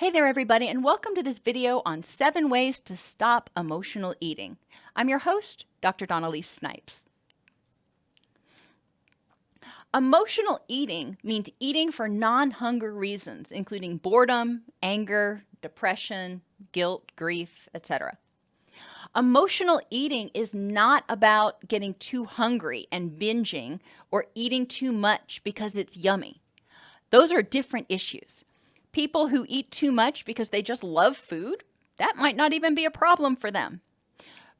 Hey there everybody, and welcome to this video on 7 ways to stop emotional eating. I'm your host, Dr. Elise Snipes. Emotional eating means eating for non-hunger reasons, including boredom, anger, depression, guilt, grief, etc. Emotional eating is not about getting too hungry and binging or eating too much because it's yummy. Those are different issues. People who eat too much because they just love food, that might not even be a problem for them.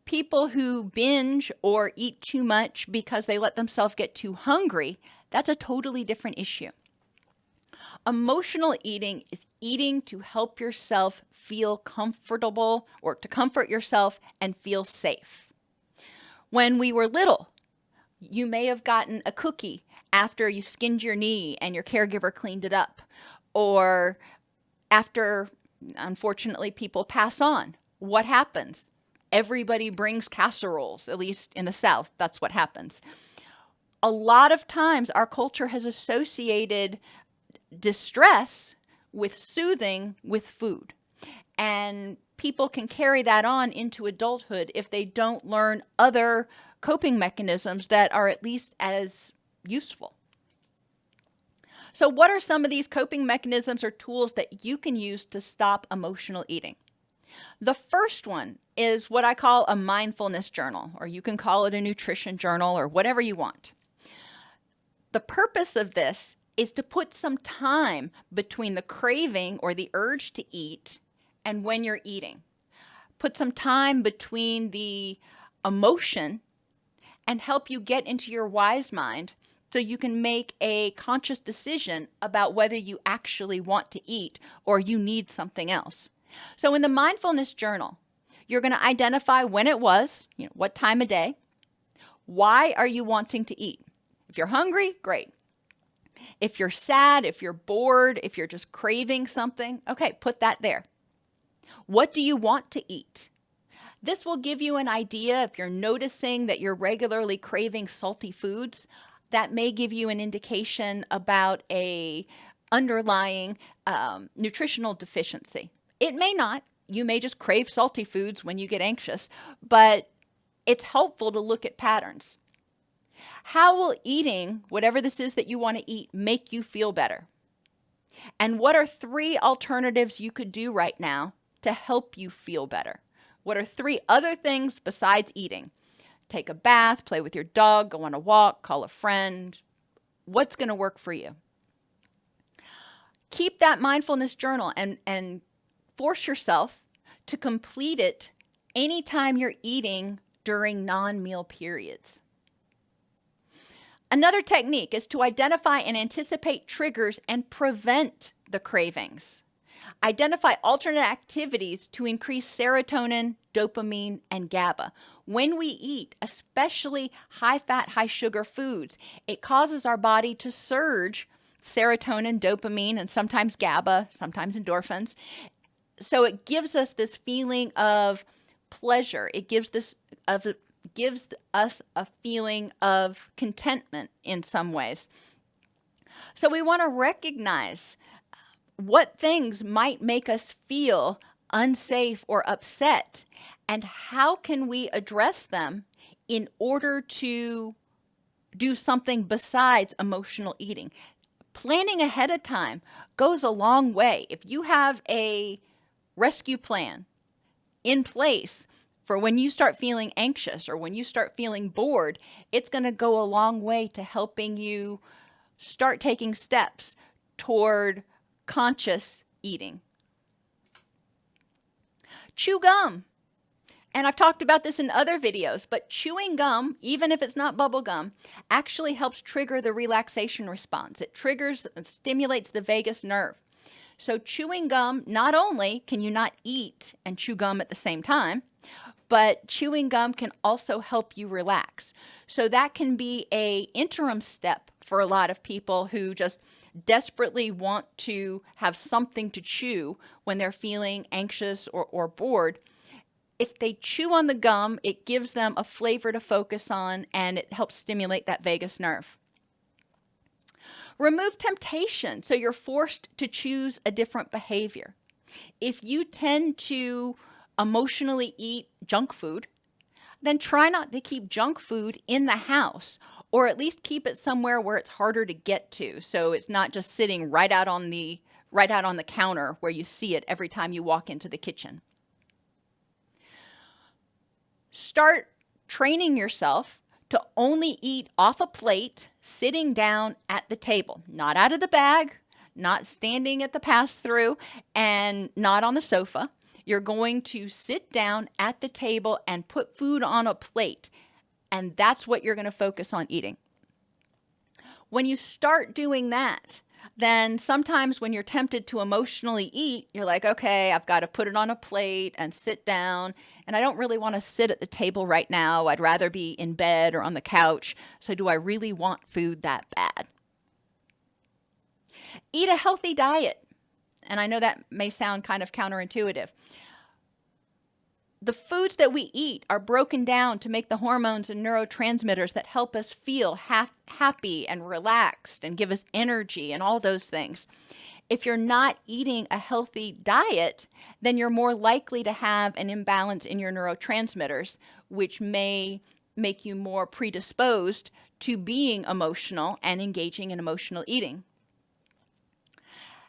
People who binge or eat too much because they let themselves get too hungry, that's a totally different issue. Emotional eating is eating to help yourself feel comfortable or to comfort yourself and feel safe. When we were little, you may have gotten a cookie after you skinned your knee and your caregiver cleaned it up. Or after, unfortunately, people pass on, what happens? Everybody brings casseroles, at least in the South, that's what happens. A lot of times our culture has associated distress with soothing with food. And people can carry that on into adulthood if they don't learn other coping mechanisms that are at least as useful. So what are some of these coping mechanisms or tools that you can use to stop emotional eating? The first one is what I call a mindfulness journal, or you can call it a nutrition journal or whatever you want. The purpose of this is to put some time between the craving or the urge to eat and when you're eating. Put some time between the emotion and help you get into your wise mind so you can make a conscious decision about whether you actually want to eat or you need something else. So in the mindfulness journal, you're going to identify when it was, what time of day. Why are you wanting to eat? If you're hungry, great. If you're sad, if you're bored, if you're just craving something, okay, put that there. What do you want to eat? This will give you an idea if you're noticing that you're regularly craving salty foods. That may give you an indication about a underlying nutritional deficiency. It may not. You may just crave salty foods when you get anxious, but it's helpful to look at patterns. How will eating, whatever this is that you want to eat, make you feel better? And what are 3 alternatives you could do right now to help you feel better? What are 3 other things besides eating? Take a bath, play with your dog, go on a walk, call a friend. What's going to work for you? Keep that mindfulness journal and force yourself to complete it anytime you're eating during non-meal periods. Another technique is to identify and anticipate triggers and prevent the cravings. Identify alternate activities to increase serotonin, dopamine, and GABA. When we eat, especially high-fat, high-sugar foods, it causes our body to surge serotonin, dopamine, and sometimes GABA, sometimes endorphins. So it gives us this feeling of pleasure. It gives us a feeling of contentment in some ways. So we want to recognize what things might make us feel unsafe or upset, and how can we address them in order to do something besides emotional eating. Planning ahead of time goes a long way. If you have a rescue plan in place for when you start feeling anxious or when you start feeling bored, it's going to go a long way to helping you start taking steps toward conscious eating. Chew gum. And I've talked about this in other videos, but chewing gum, even if it's not bubble gum, actually helps trigger the relaxation response. It triggers and stimulates the vagus nerve. So chewing gum, not only can you not eat and chew gum at the same time, but chewing gum can also help you relax. So that can be an interim step for a lot of people who just desperately want to have something to chew when they're feeling anxious or bored. If they chew on the gum, it gives them a flavor to focus on and it helps stimulate that vagus nerve. Remove temptation, so you're forced to choose a different behavior. If you tend to emotionally eat junk food, then try not to keep junk food in the house, or at least keep it somewhere where it's harder to get to, so it's not just sitting right out on the counter where you see it every time you walk into the kitchen. Start training yourself to only eat off a plate, sitting down at the table, not out of the bag, not standing at the pass-through, and not on the sofa. You're going to sit down at the table and put food on a plate, and that's what you're going to focus on eating. When you start doing that, then sometimes when you're tempted to emotionally eat, you're like, okay, I've got to put it on a plate and sit down, and I don't really want to sit at the table right now. I'd rather be in bed or on the couch. So do I really want food that bad? Eat a healthy diet. And I know that may sound kind of counterintuitive. The foods that we eat are broken down to make the hormones and neurotransmitters that help us feel happy and relaxed and give us energy and all those things. If you're not eating a healthy diet, then you're more likely to have an imbalance in your neurotransmitters, which may make you more predisposed to being emotional and engaging in emotional eating.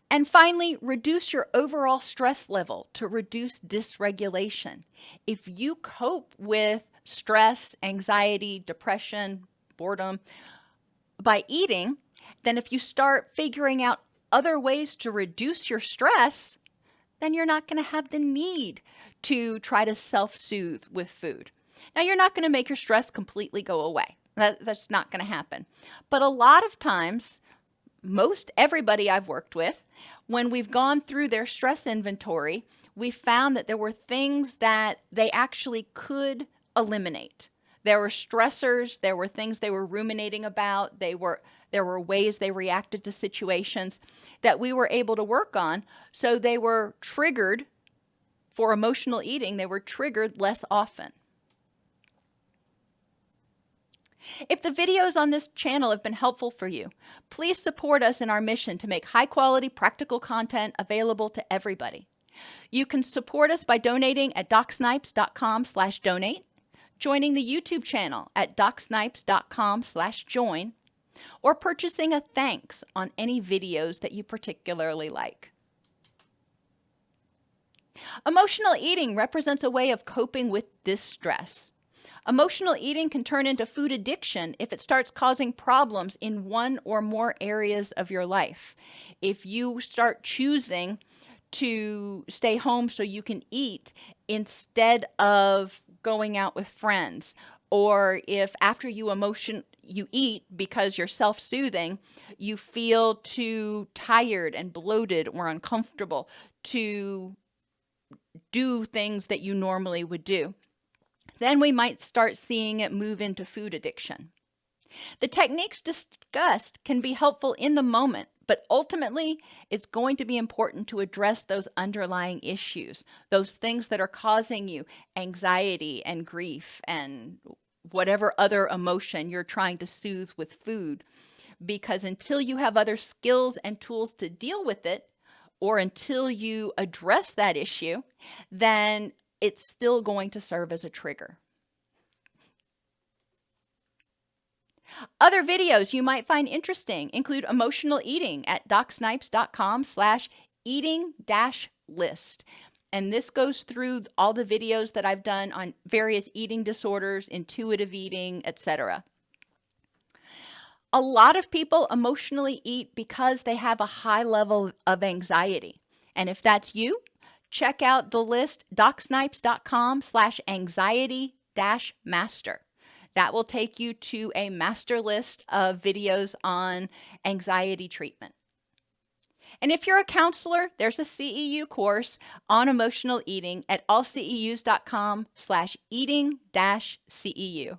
And finally, reduce your overall stress level to reduce dysregulation. If you cope with stress, anxiety, depression, boredom by eating, then if you start figuring out other ways to reduce your stress, then you're not going to have the need to try to self-soothe with food. Now, you're not going to make your stress completely go away. That's not going to happen. But a lot of times, most everybody I've worked with, when we've gone through their stress inventory, we found that there were things that they actually could eliminate. There were stressors, there were things they were ruminating about, there were ways they reacted to situations that we were able to work on, so they were triggered for emotional eating, they were triggered less often. If the videos on this channel have been helpful for you, please support us in our mission to make high-quality, practical content available to everybody. You can support us by donating at docsnipes.com/donate, joining the YouTube channel at docsnipes.com/join, or purchasing a thanks on any videos that you particularly like. Emotional eating represents a way of coping with distress. Emotional eating can turn into food addiction if it starts causing problems in one or more areas of your life. If you start choosing to stay home so you can eat instead of going out with friends, or if after you eat because you're self-soothing, you feel too tired and bloated or uncomfortable to do things that you normally would do, then we might start seeing it move into food addiction. The techniques discussed can be helpful in the moment, but ultimately it's going to be important to address those underlying issues, those things that are causing you anxiety and grief and whatever other emotion you're trying to soothe with food. Because until you have other skills and tools to deal with it, or until you address that issue, then it's still going to serve as a trigger. Other videos you might find interesting include emotional eating at docsnipes.com/eating-list. And this goes through all the videos that I've done on various eating disorders, intuitive eating, etc. A lot of people emotionally eat because they have a high level of anxiety. And if that's you, check out the list docsnipes.com/anxiety-master. That will take you to a master list of videos on anxiety treatment. And if you're a counselor, there's a CEU course on emotional eating at allceus.com/eating-CEU.